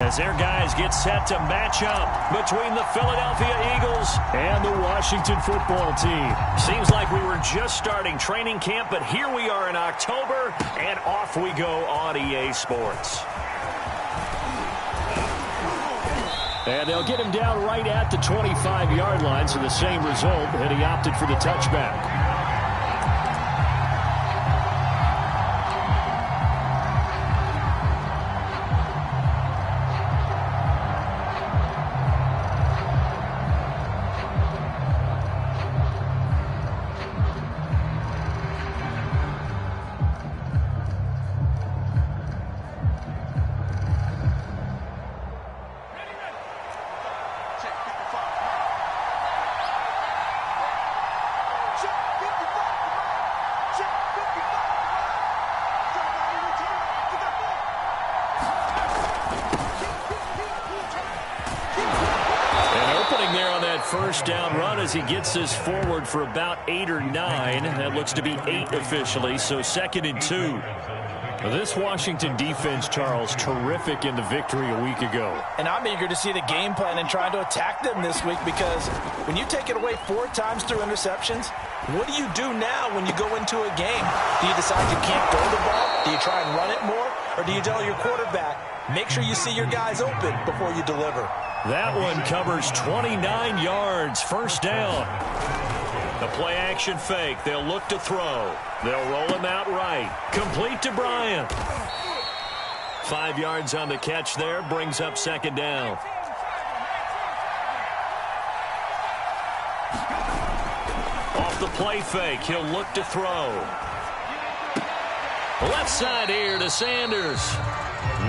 As their guys get set to match up between the Philadelphia Eagles and the Washington football team. Seems like we were just starting training camp, but here we are in October, and off we go on EA Sports. And they'll get him down right at the 25-yard line, so the same result, and he opted for the touchback. First down run as he gets this forward for about 8 or 9. That looks to be 8 officially, so 2nd and 2. This Washington defense, Charles, terrific in the victory a week ago. And I'm eager to see the game plan and trying to attack them this week, because when you take it away 4 times through interceptions, what do you do now when you go into a game? Do you decide you can't throw the ball? Do you try and run it more? Or do you tell your quarterback, make sure you see your guys open before you deliver? That one covers 29 yards, first down. The play action fake. They'll look to throw. They'll roll him out right. Complete to Bryant. 5 yards on the catch there. Brings up 2nd down. Off the play fake. He'll look to throw. Left side here to Sanders.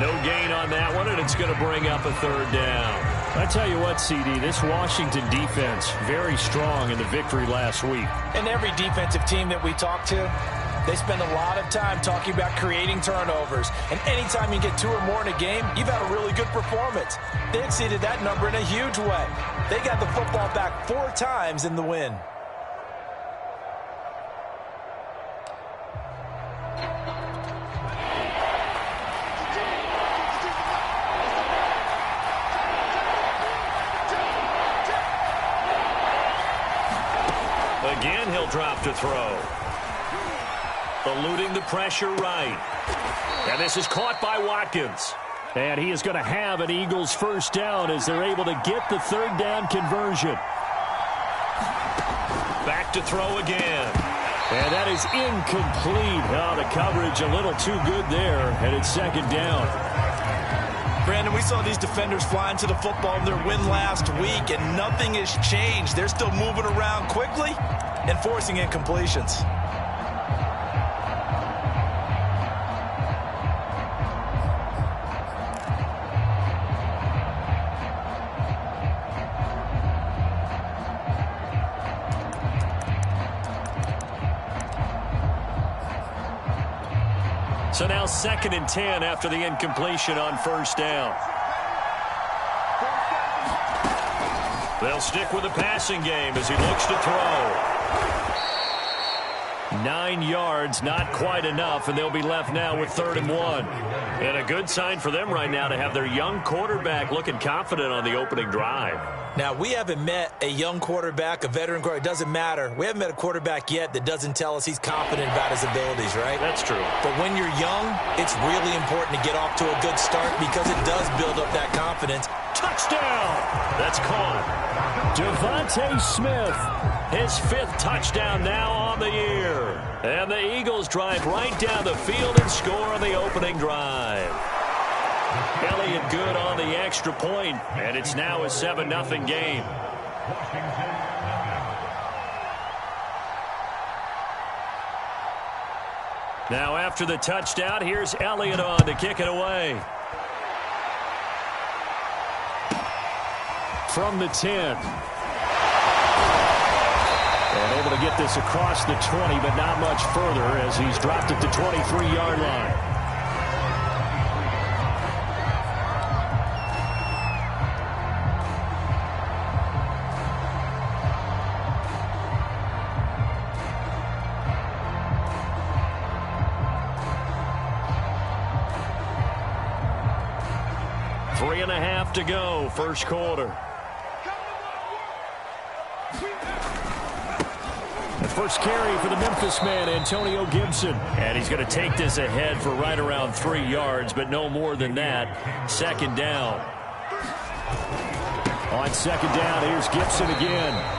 No gain on that one, and it's going to bring up a 3rd down. I tell you what, CD, this Washington defense, very strong in the victory last week. And every defensive team that we talk to, they spend a lot of time talking about creating turnovers. And anytime you get 2 or more in a game, you've had a really good performance. They exceeded that number in a huge way. They got the football back 4 times in the win. Again, he'll drop to throw. Eluding the pressure right. And this is caught by Watkins. And he is going to have an Eagles first down as they're able to get the 3rd down conversion. Back to throw again. And that is incomplete. Oh, the coverage a little too good there, and it's 2nd down. Brandon, we saw these defenders flying to the football in their win last week, and nothing has changed. They're still moving around quickly and forcing incompletions. So now 2nd and 10 after the incompletion on first down. They'll stick with the passing game as he looks to throw. 9 yards, not quite enough, and they'll be left now with 3rd and 1. And a good sign for them right now to have their young quarterback looking confident on the opening drive. Now, we haven't met a young quarterback, a veteran quarterback. It doesn't matter. We haven't met a quarterback yet that doesn't tell us he's confident about his abilities, right? That's true. But when you're young, it's really important to get off to a good start because it does build up that confidence. Touchdown! That's caught. Devontae Smith, his 5th touchdown now on the year. And the Eagles drive right down the field and score on the opening drive. Elliott good on the extra point, and it's now a 7-0 game. Now after the touchdown, here's Elliott on to kick it away. From the 10. And able to get this across the 20, but not much further as he's dropped at the 23-yard line. 2.5 to go, first quarter. The first carry for the Memphis man, Antonio Gibson. And he's going to take this ahead for right around 3 yards, but no more than that. Second down. On second down, here's Gibson again.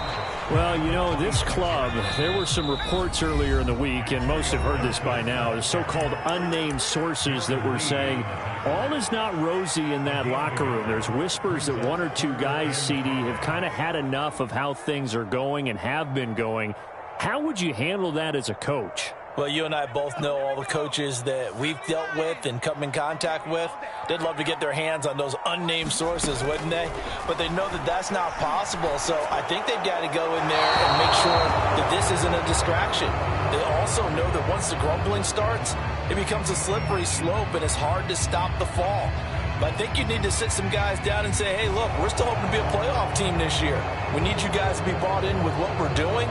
Well, you know, this club, there were some reports earlier in the week, and most have heard this by now, the so-called unnamed sources that were saying all is not rosy in that locker room. There's whispers that 1 or 2 guys, CD, have kind of had enough of how things are going and have been going. How would you handle that as a coach? Well, you and I both know all the coaches that we've dealt with and come in contact with. They'd love to get their hands on those unnamed sources, wouldn't they? But they know that that's not possible, so I think they've got to go in there and make sure that this isn't a distraction. They also know that once the grumbling starts, it becomes a slippery slope and it's hard to stop the fall. But I think you need to sit some guys down and say, hey, look, we're still hoping to be a playoff team this year. We need you guys to be bought in with what we're doing.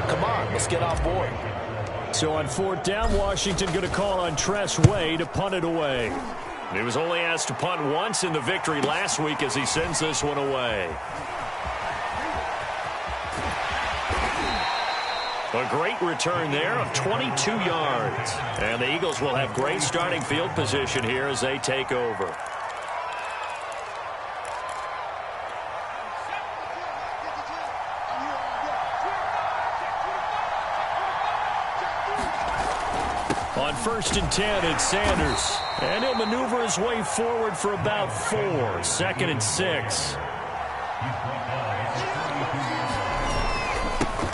Come on, let's get on board. So on fourth down, Washington going to call on Tress Way to punt it away. He was only asked to punt once in the victory last week as he sends this one away. A great return there of 22 yards. And the Eagles will have great starting field position here as they take over. On 1st and 10, it's Sanders. And he'll maneuver his way forward for about 4. 2nd and 6.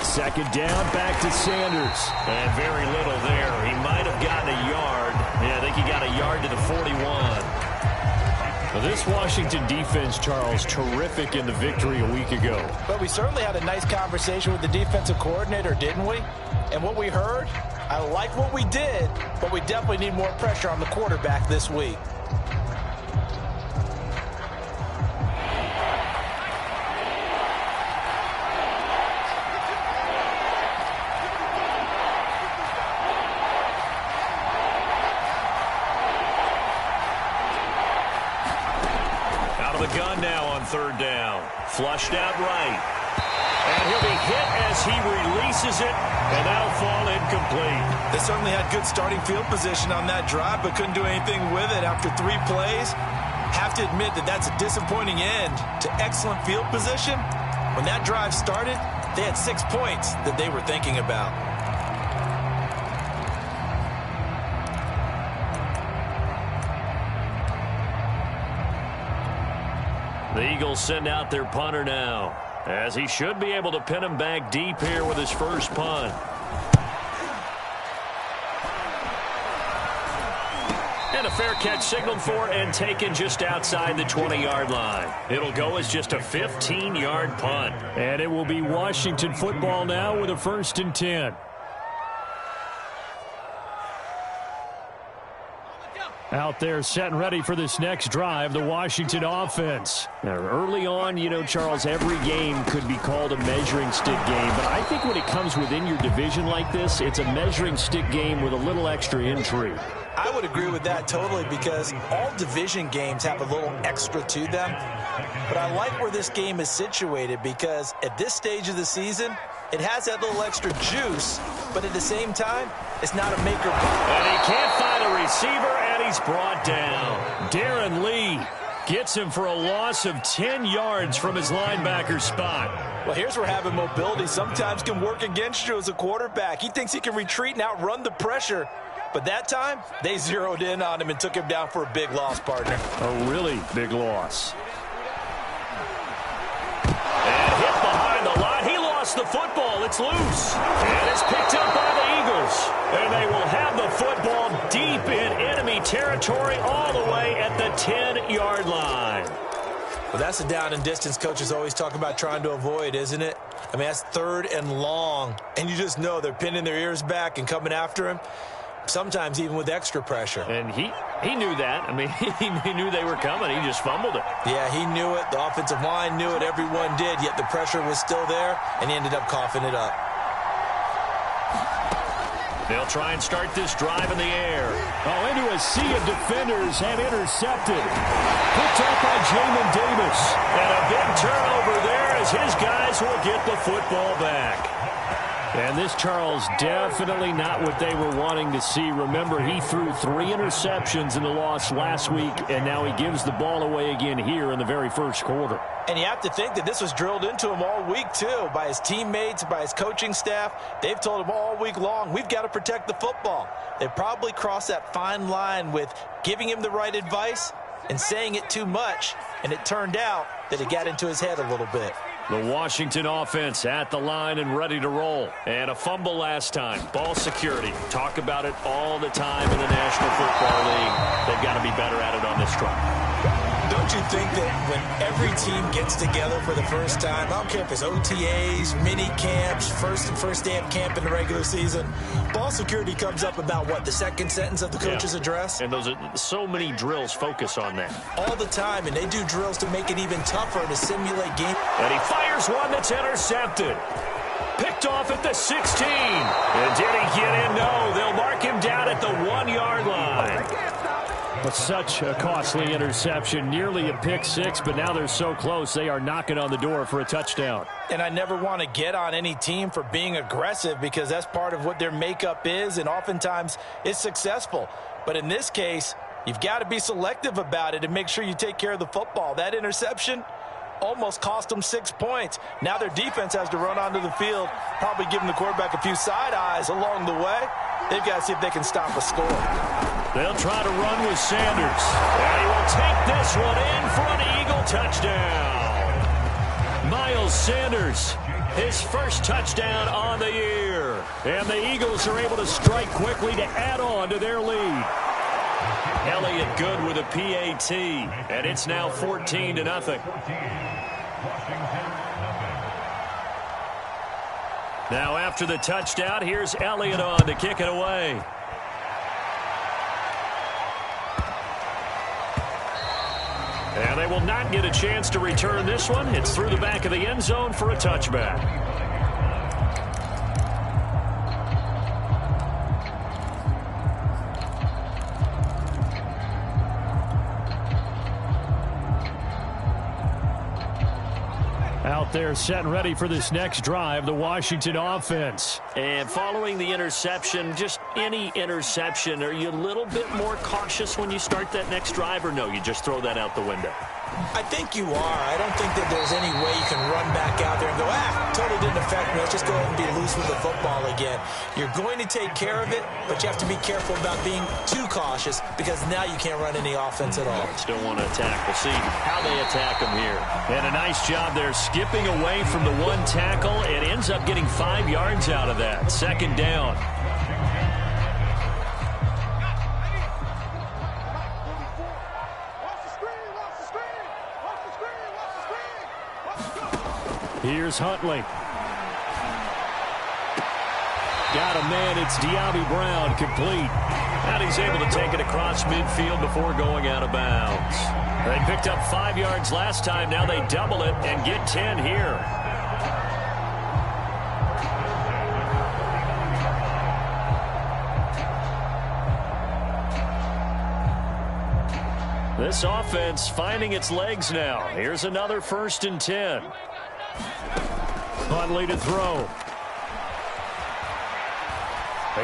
Second down, back to Sanders. And very little there. He might have gotten a yard. Yeah, I think he got a yard to the 41. Well, this Washington defense, Charles, terrific in the victory a week ago. But we certainly had a nice conversation with the defensive coordinator, didn't we? And what we heard, I like what we did, but we definitely need more pressure on the quarterback this week. Out of the gun now on 3rd down. Flushed out right. And he'll be hit as he releases it, and that'll fall incomplete. They certainly had good starting field position on that drive, but couldn't do anything with it after 3 plays. Have to admit that that's a disappointing end to excellent field position. When that drive started, they had 6 points that they were thinking about. The Eagles send out their punter now, as he should be able to pin him back deep here with his first punt. And a fair catch signaled for and taken just outside the 20-yard line. It'll go as just a 15-yard punt. And it will be Washington football now with a 1st and 10. Out there set and ready for this next drive, the Washington offense. Now, early on, you know, Charles, every game could be called a measuring stick game. But I think when it comes within your division like this, it's a measuring stick game with a little extra intrigue. I would agree with that totally, because all division games have a little extra to them. But I like where this game is situated, because at this stage of the season, it has that little extra juice, but at the same time, it's not a make or break. And he can't find a receiver, and he's brought down. Darren Lee gets him for a loss of 10 yards from his linebacker spot. Well, here's where having mobility sometimes can work against you as a quarterback. He thinks he can retreat and outrun the pressure. But that time, they zeroed in on him and took him down for a big loss, partner. A really big loss. And hit behind the line. He lost the football. It's loose. And it's picked up by the Eagles. And they will have the football deep in enemy territory all the way at the 10-yard line. Well, that's the down and distance coaches always talk about trying to avoid, isn't it? I mean, that's 3rd and long. And you just know they're pinning their ears back and coming after him. Sometimes even with extra pressure. And he knew that. I mean, he knew they were coming. He just fumbled it. Yeah, he knew it. The offensive line knew it. Everyone did. Yet the pressure was still there, and he ended up coughing it up. They'll try and start this drive in the air. Oh, into a sea of defenders and intercepted. Picked up by Jamin Davis. And a big turnover there as his guys will get the football back. And this, Charles, definitely not what they were wanting to see. Remember, he threw 3 interceptions in the loss last week, and now he gives the ball away again here in the very first quarter. And you have to think that this was drilled into him all week, too, by his teammates, by his coaching staff. They've told him all week long, we've got to protect the football. They probably crossed that fine line with giving him the right advice and saying it too much, and it turned out that it got into his head a little bit. The Washington offense at the line and ready to roll. And a fumble last time. Ball security. Talk about it all the time in the National Football League. They've got to be better at it on this drive. Don't you think that when every team gets together for the first time, I don't care if it's OTAs, mini camps, first day of camp in the regular season, ball security comes up about, what, the second sentence of the coach's address? And those are so many drills focus on that. All the time, and they do drills to make it even tougher to simulate game. And he fires one that's intercepted. Picked off at the 16. And did he get in? No, they'll mark him down at the 1-yard line. But such a costly interception, nearly a pick six, but now they're so close they are knocking on the door for a touchdown. And I never want to get on any team for being aggressive because that's part of what their makeup is, and oftentimes it's successful. But in this case, you've got to be selective about it and make sure you take care of the football. That interception almost cost them 6 points. Now their defense has to run onto the field, probably giving the quarterback a few side eyes along the way. They've got to see if they can stop a score. They'll try to run with Sanders. And he will take this one in for an Eagle touchdown. Miles Sanders, his first touchdown on the year. And the Eagles are able to strike quickly to add on to their lead. Elliott good with a PAT. And it's now 14-0. Now after the touchdown, here's Elliott on to kick it away. And they will not get a chance to return this one. It's through the back of the end zone for a touchback. Out there set and ready for this next drive, the Washington offense. And following the interception, just any interception, are you a little bit more cautious when you start that next drive, or no, you just throw that out the window? I think you are. I don't think that there's any way you can run back out there and go, totally didn't affect me. Let's just go ahead and be loose with the football again. You're going to take care of it, but you have to be careful about being too cautious because now you can't run any offense at all. Still want to attack. We'll see how they attack them here. And a nice job there skipping away from the one tackle. It ends up getting 5 yards out of that. Second down. Here's Huntley. Got a man. It's De'Ami Brown, complete. And he's able to take it across midfield before going out of bounds. They picked up 5 yards last time. Now they double it and get 10 here. This offense finding its legs now. Here's another 1st and 10. Huntley to throw.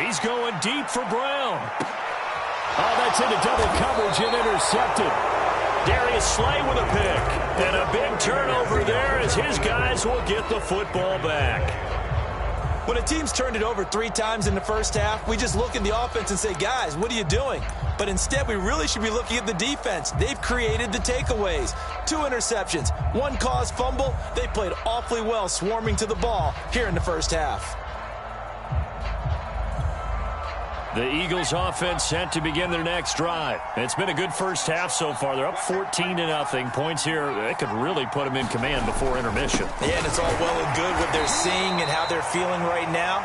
He's going deep for Brown. Oh, that's into double coverage and intercepted. Darius Slay with a pick. And a big turnover there as his guys will get the football back. When a team's turned it over 3 times in the first half, we just look at the offense and say, guys, what are you doing? But instead, we really should be looking at the defense. They've created the takeaways. 2 interceptions, 1 caused fumble. They played awfully well swarming to the ball here in the first half. The Eagles offense set to begin their next drive. It's been a good first half so far. They're up 14-0. Points here, they could really put them in command before intermission. Yeah, and it's all well and good what they're seeing and how they're feeling right now.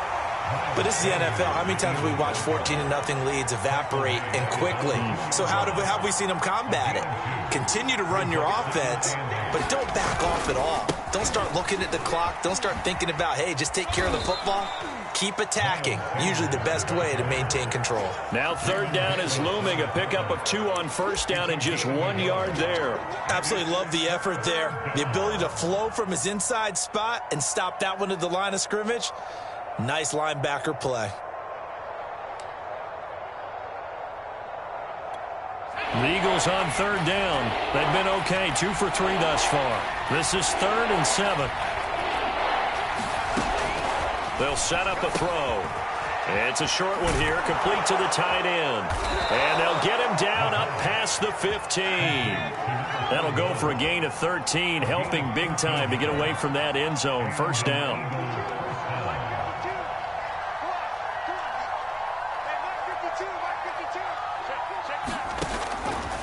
But this is the NFL. How many times have we watched 14-0 leads evaporate and quickly? So how have we seen them combat it? Continue to run your offense, but don't back off at all. Don't start looking at the clock. Don't start thinking about, hey, just take care of the football. Keep attacking. Usually the best way to maintain control. Now third down is looming. A pickup of 2 on first down and just 1 yard there. Absolutely love the effort there. The ability to flow from his inside spot and stop that one at the line of scrimmage. Nice linebacker play. The Eagles on third down. They've been okay, 2 for 3 thus far. This is 3rd and 7. They'll set up a throw. It's a short one here, complete to the tight end. And they'll get him down up past the 15. That'll go for a gain of 13, helping big time to get away from that end zone. First down.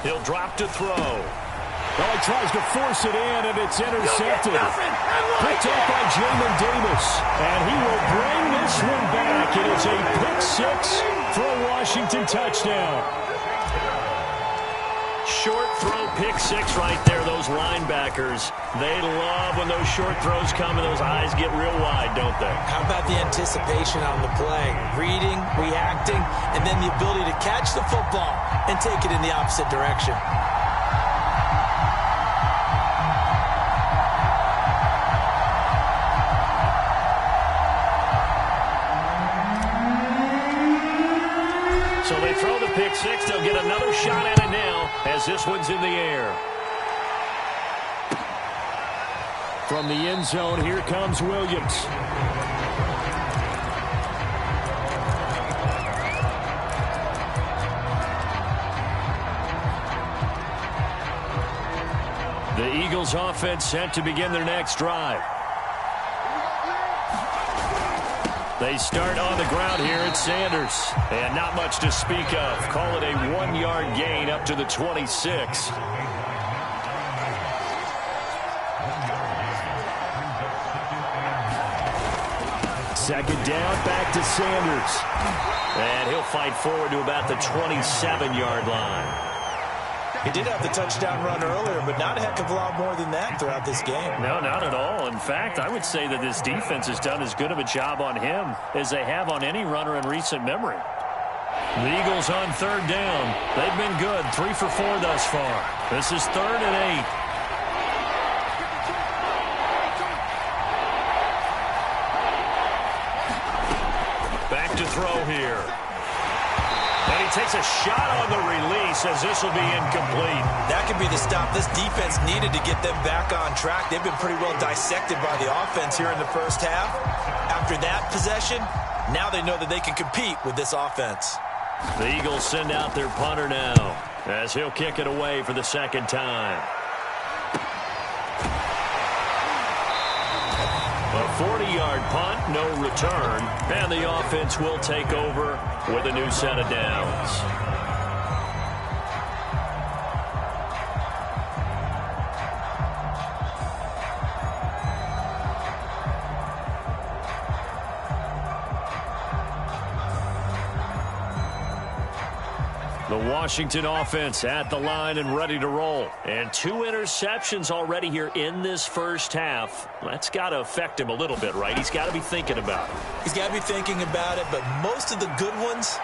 He'll drop to throw. Well, he tries to force it in, and it's intercepted. Picked up by Jamin Davis. And he will bring this one back. It is a pick-6 for a Washington touchdown. Short throw, pick-6 right there. Those linebackers, they love when those short throws come and those eyes get real wide, don't they? How about the anticipation on the play? Reading, reacting, and then the ability to catch the football and take it in the opposite direction. So they throw the pick-6. They'll get another shot at it now as this one's in the air. From the end zone, here comes Williams. The Eagles offense set to begin their next drive. They start on the ground here at Sanders. And not much to speak of. Call it a 1-yard gain up to the 26. Second down, back to Sanders. And he'll fight forward to about the 27-yard line. He did have the touchdown run earlier, but not a heck of a lot more than that throughout this game. No, not at all. In fact, I would say that this defense has done as good of a job on him as they have on any runner in recent memory. The Eagles on third down. They've been good, 3 for 4 thus far. This is 3rd and 8. Back to throw here. And he takes a shot on the release as this will be incomplete. That could be the stop this defense needed to get them back on track. They've been pretty well dissected by the offense here in the first half. After that possession, now they know that they can compete with this offense. The Eagles send out their punter now as he'll kick it away for the second time. A 40-yard punt, no return, and the offense will take over with a new set of downs. The Washington offense at the line and ready to roll. And 2 interceptions already here in this first half. That's got to affect him a little bit, right? He's got to be thinking about it. He's got to be thinking about it, but most of the good ones,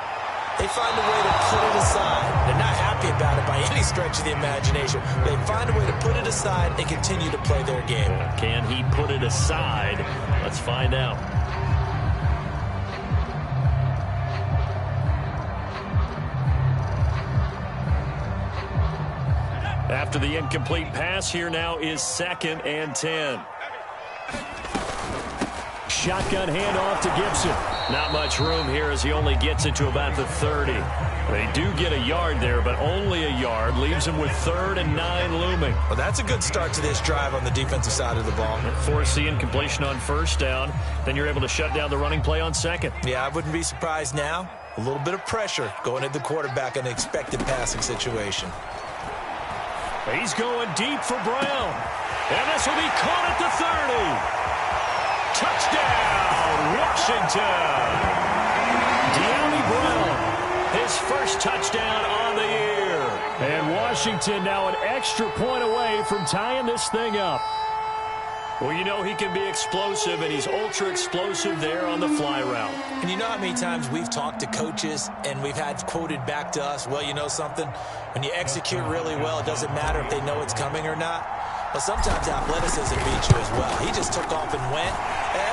they find a way to put it aside. They're not happy about it by any stretch of the imagination. They find a way to put it aside and continue to play their game. Can he put it aside? Let's find out. After the incomplete pass, here now is 2nd and 10. Shotgun handoff to Gibson. Not much room here as he only gets it to about the 30. They do get a yard there, but only a yard. Leaves him with 3rd and 9 looming. Well, that's a good start to this drive on the defensive side of the ball. Force the incompletion on first down. Then you're able to shut down the running play on second. Yeah, I wouldn't be surprised now. A little bit of pressure going at the quarterback in an expected passing situation. He's going deep for Brown. And this will be caught at the 30. Touchdown, Washington! De'Ami Brown, his first touchdown on the year. And Washington now an extra point away from tying this thing up. Well, you know he can be explosive, and he's ultra-explosive there on the fly route. And you know how many times we've talked to coaches and we've had quoted back to us, well, you know something? When you execute really well, it doesn't matter if they know it's coming or not. But sometimes athleticism beats you as well. He just took off and went.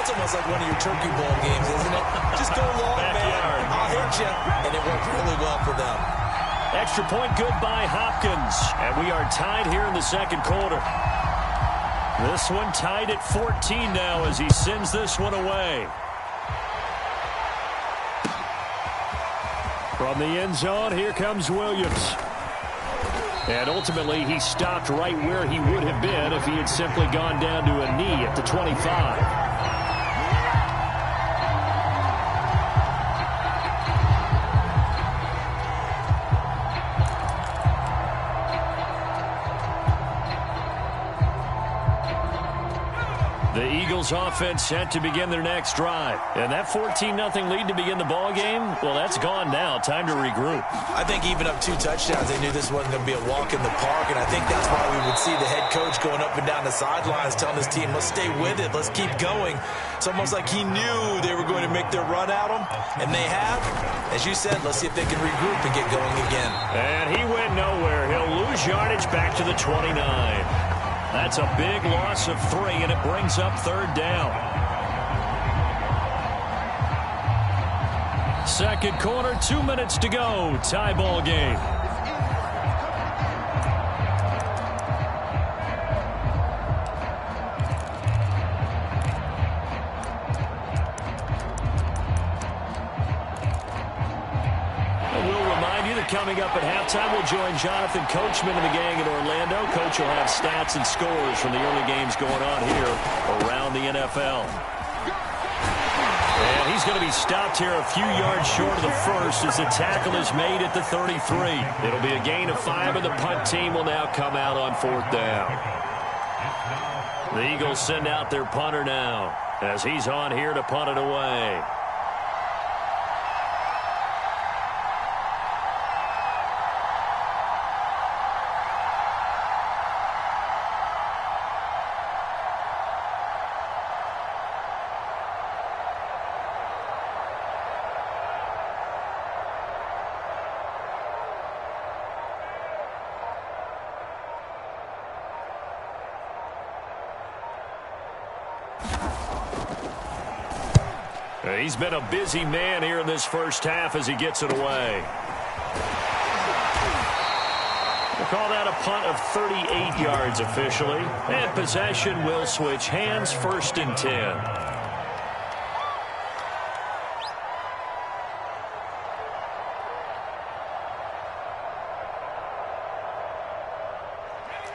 It's almost like one of your turkey bowl games, isn't it? Just go long, man. I'll hit you. And it worked really well for them. Extra point good by Hopkins. And we are tied here in the second quarter. This one tied at 14 now as he sends this one away. From the end zone, here comes Williams. And ultimately, he stopped right where he would have been if he had simply gone down to a knee at the 25. The Eagles offense set to begin their next drive. And that 14-0 lead to begin the ball game, well, that's gone now. Time to regroup. I think even up 2 touchdowns, they knew this wasn't going to be a walk in the park, and I think that's why we would see the head coach going up and down the sidelines telling his team, let's stay with it, let's keep going. It's almost like he knew they were going to make their run at him, and they have. As you said, let's see if they can regroup and get going again. And he went nowhere. He'll lose yardage back to the 29. That's a big loss of 3, and it brings up third down. Second quarter, 2 minutes to go. Tie ball game. Coming up at halftime, we'll join Jonathan Coachman and the gang in Orlando. Coach will have stats and scores from the early games going on here around the NFL. And he's going to be stopped here a few yards short of the first as the tackle is made at the 33. It'll be a gain of 5, and the punt team will now come out on 4th down. The Eagles send out their punter now as he's on here to punt it away. He's been a busy man here in this first half as he gets it away. We'll call that a punt of 38 yards officially. And possession will switch hands, 1st and 10.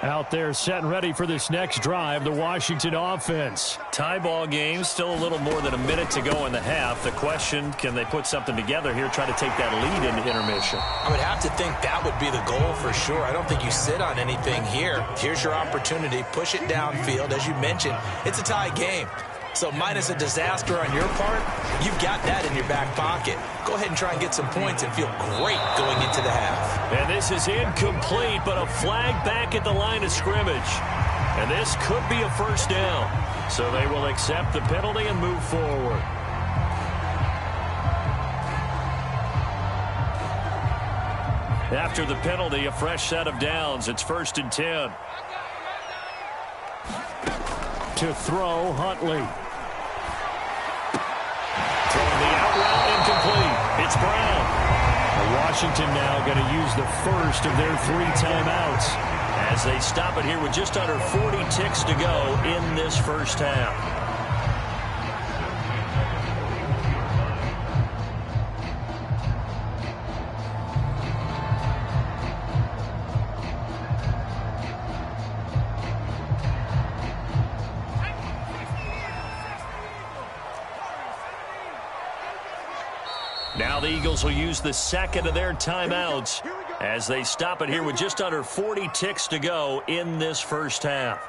Out there set and ready for this next drive, the Washington offense. Tie ball game, still a little more than a minute to go in the half. The question, can they put something together here, try to take that lead into intermission? I would have to think that would be the goal for sure. I don't think you sit on anything here. Here's your opportunity. Push it downfield. As you mentioned, it's a tie game. So minus a disaster on your part, you've got that in your back pocket. Go ahead and try and get some points and feel great going into the half. And this is incomplete, but a flag back at the line of scrimmage. And this could be a first down. So they will accept the penalty and move forward. After the penalty, a fresh set of downs. It's 1st and 10. To throw, Huntley. Throwing the out route, incomplete. It's Brown. Washington now going to use the first of their 3 timeouts as they stop it here with just under 40 ticks to go in this first half. Now the Eagles will use the second of their timeouts as they stop it here with just under 40 ticks to go in this first half.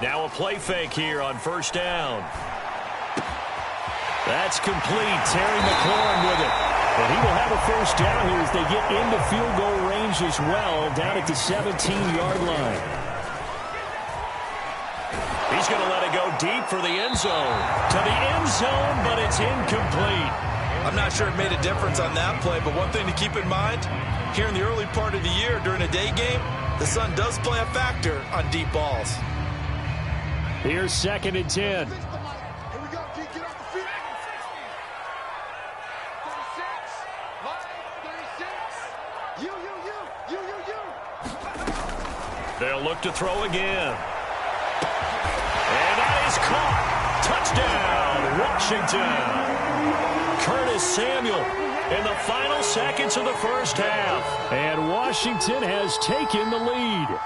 Now a play fake here on first down. That's complete. Terry McLaurin with it. And he will have a first down here as they get into field goal range as well, down at the 17-yard line. He's going to let it go deep for the end zone. To the end zone, but it's incomplete. I'm not sure it made a difference on that play, but one thing to keep in mind, here in the early part of the year during a day game, the sun does play a factor on deep balls. Here's 2nd and 10. They'll look to throw again. And that is caught. Touchdown, Washington. Curtis Samuel in the final seconds of the first half. And Washington has taken the lead.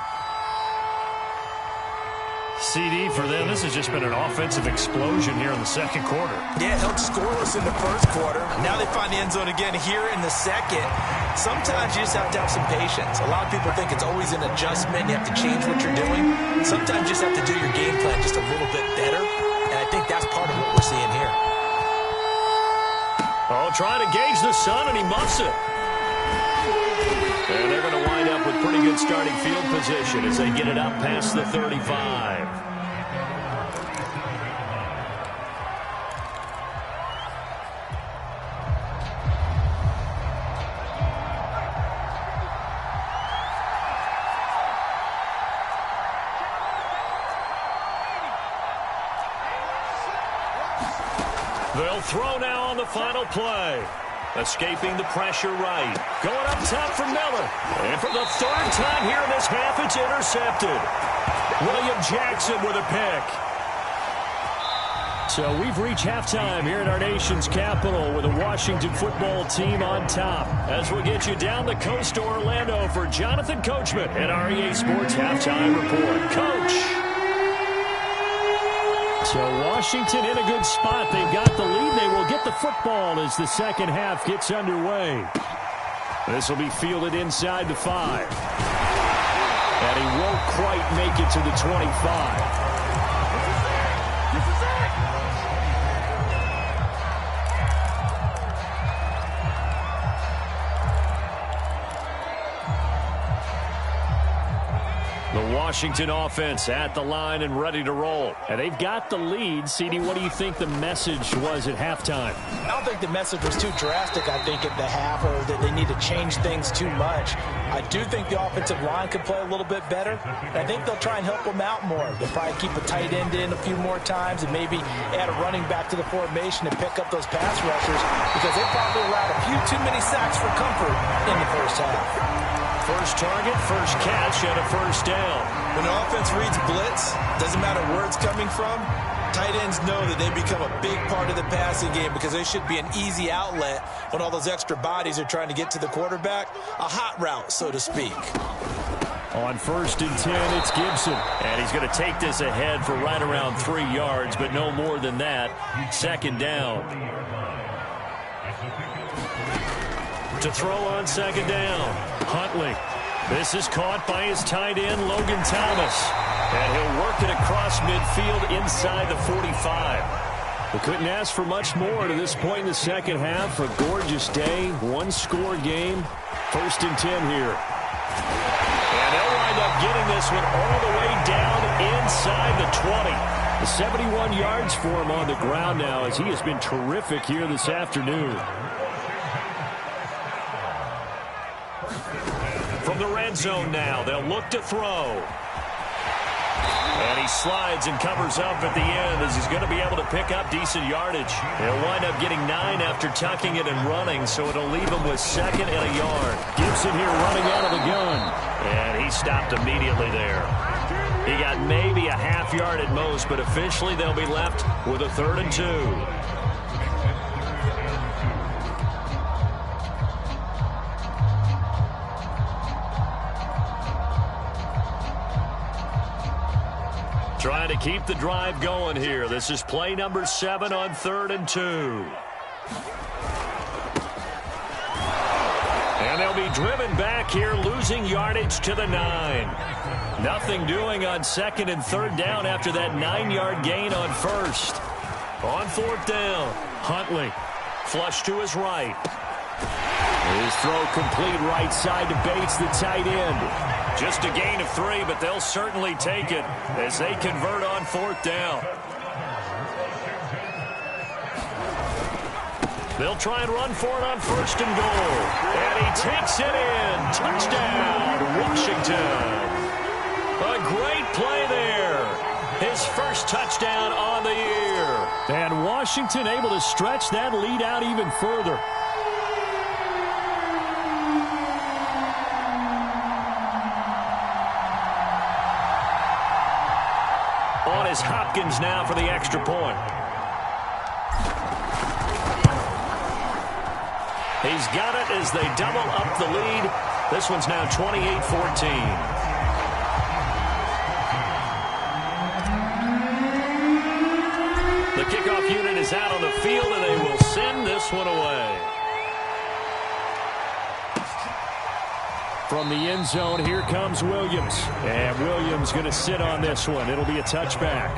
CD for them, this has just been an offensive explosion here in the second quarter. Yeah, held scoreless in the first quarter. Now they find the end zone again here in the second. Sometimes you just have to have some patience. A lot of people think it's always an adjustment. You have to change what you're doing. Sometimes you just have to do your game plan just a little bit better. And I think that's part of what we're seeing here. Oh, trying to gauge the sun, and he muffs it. And they're going to wind up with pretty good starting field position as they get it up past the 35. They'll throw now on the final play. Escaping the pressure right. Going up top for Miller. And for the third time here in this half, it's intercepted. William Jackson with a pick. So we've reached halftime here in our nation's capital with the Washington football team on top. As we'll get you down the coast to Orlando for Jonathan Coachman at our EA Sports Halftime Report. Coach. So Washington in a good spot. They've got the lead. They will get the football as the second half gets underway. This will be fielded inside the 5. And he won't quite make it to the 25. Washington offense at the line and ready to roll. And they've got the lead. CD, what do you think the message was at halftime? I don't think the message was too drastic, I think, at the half, or that they need to change things too much. I do think the offensive line could play a little bit better. And I think they'll try and help them out more. They'll probably keep a tight end in a few more times and maybe add a running back to the formation and pick up those pass rushers, because they probably allowed a few too many sacks for comfort in the first half. First target, first catch, and a first down. When the offense reads blitz, doesn't matter where it's coming from, tight ends know that they become a big part of the passing game because they should be an easy outlet when all those extra bodies are trying to get to the quarterback. A hot route, so to speak. On 1st and 10, it's Gibson. And he's going to take this ahead for right around 3 yards, but no more than that. Second down. To throw on second down, Huntley. This is caught by his tight end, Logan Thomas. And he'll work it across midfield inside the 45. We couldn't ask for much more to this point in the second half. A gorgeous day, one-score game. 1st and 10 here. And they'll wind up getting this one all the way down inside the 20. The 71 yards for him on the ground now as he has been terrific here this afternoon. From the red zone now, they'll look to throw. And he slides and covers up at the end as he's going to be able to pick up decent yardage. He'll wind up getting 9 after tucking it and running, so it'll leave him with 2nd and a yard. Gibson here running out of the gun. And he stopped immediately there. He got maybe a half yard at most, but officially they'll be left with a 3rd and 2. Trying to keep the drive going here. This is play number 7 on 3rd and 2. And they'll be driven back here, losing yardage to the 9. Nothing doing on second and third down after that 9-yard gain on first. On fourth down, Huntley. Flush to his right. His throw complete right side to Bates, the tight end. Just a gain of 3, but they'll certainly take it as they convert on fourth down. They'll try and run for it on first and goal. And he takes it in. Touchdown, Washington. A great play there. His first touchdown on the year. And Washington able to stretch that lead out even further. On is Hopkins now for the extra point. He's got it as they double up the lead. This one's now 28-14. The kickoff unit is out on the field, and they will send this one away. From the end zone, here comes Williams. And Williams going to sit on this one. It'll be a touchback.